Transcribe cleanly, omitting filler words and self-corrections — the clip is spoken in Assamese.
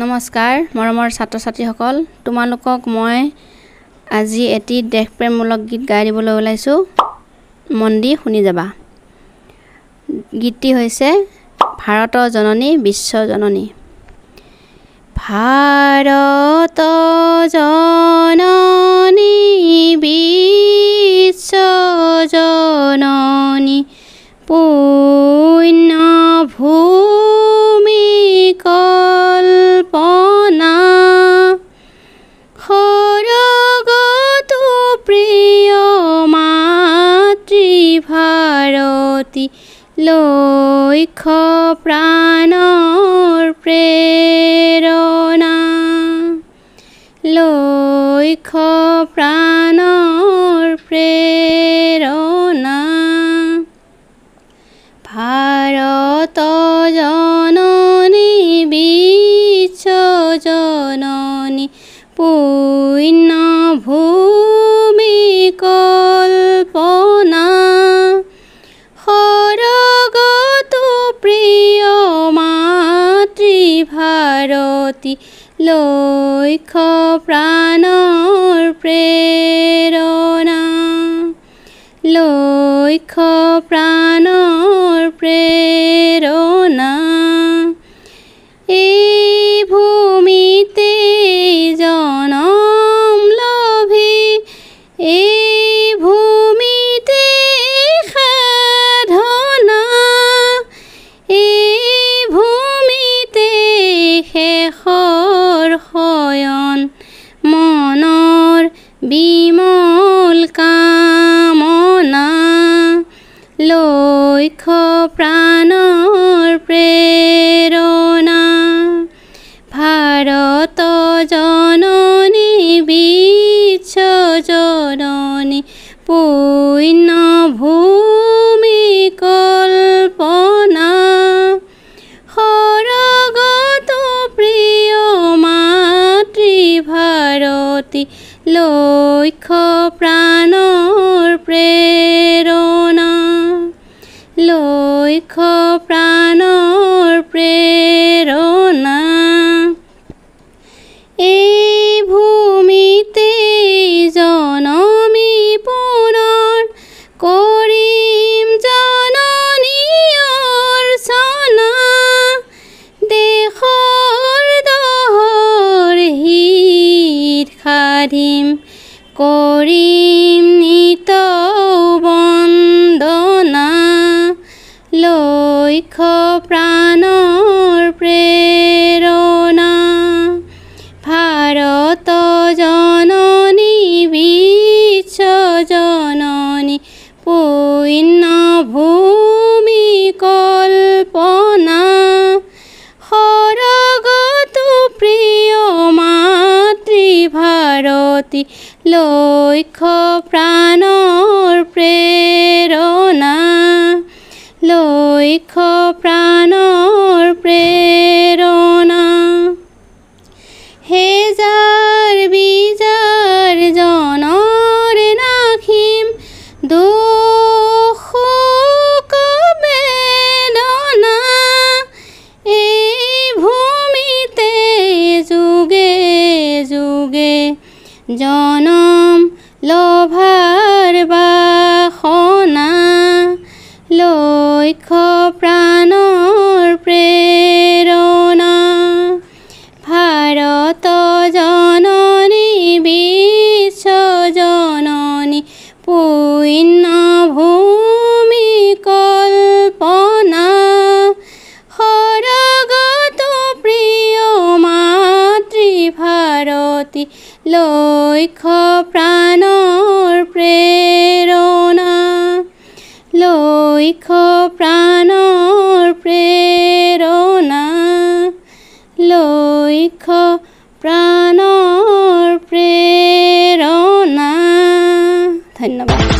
নমস্কাৰ মৰমৰ ছাত্ৰ ছাত্ৰীসকল, তোমালোকক মই আজি এটি দেশপ্ৰেমমূলক গীত গাই দিবলৈ ওলাইছোঁ। মন দি শুনি যাবা। গীতটি হৈছে ভাৰতৰ জননী বিশ্ব জননী। ভাৰত জননী বিশ্ব জননী পুণ্য ভূমি কল্পনা সৰগতু প্ৰিয় মাতৃভাৰতী লক্ষ্য প্ৰাণৰ প্ৰেৰণা লক্ষ্য প্ৰাণৰ প্ৰেৰণা ভাৰত জননী বিশ্ব জননী পুণ্য ভূমি কল্পনা সৰগতু প্ৰিয় মাতৃভাৰতী লক্ষ্য প্ৰাণৰ প্ৰেৰণা লক্ষ্য প্ৰাণৰ প্ৰেৰণা এই ভূমিতে জনম লভি এই ভূমিতে সাধনা এই ভূমিতে শেষৰ শয়ন মনৰ বিমল কামনা লক্ষ্য প্ৰাণৰ প্ৰেৰণা ভাৰত জননী বিশ্ব জননী পুণ্য ভূমি কল্পনা সৰগতু প্ৰিয় মাতৃভাৰতী লক্ষ্য প্ৰাণৰ প্ৰেৰণা লক্ষ্য প্ৰাণৰ প্ৰেৰণা এই ভূমিতে জনমী পুনৰ কৰিম জননী অৰ্চনা দেশৰ দহৰ হিত সাধিম কৰিম নিত বন্দনা লক্ষ্য প্ৰাণৰ প্ৰেৰণা ভাৰত জননী বিশ্ব জননী পুণ্য ভূমি কল্পনা সৰগতু প্ৰিয় মাতৃভাৰতী লক্ষ্য প্ৰাণৰ প্ৰেৰণা লক্ষ্য প্ৰাণৰ প্ৰেৰণা হেজাৰ বিজাৰ জনৰ নাখিম দুখ বেদনা এই ভূমিতে যুগে যুগে জনম লভাৰ বাসনা লক্ষ্য প্ৰাণৰ প্ৰেৰণা ভাৰত জননী বিশ্ব জননী পুণ্য ভূমি কল্পনা সৰগতু প্ৰিয় মাতৃভাৰতী লক্ষ্য প্ৰাণৰ প্ৰেৰণা লক্ষ্য প্ৰাণৰ প্ৰেৰণা লক্ষ্য প্ৰাণৰ প্ৰেৰণা। ধন্যবাদ।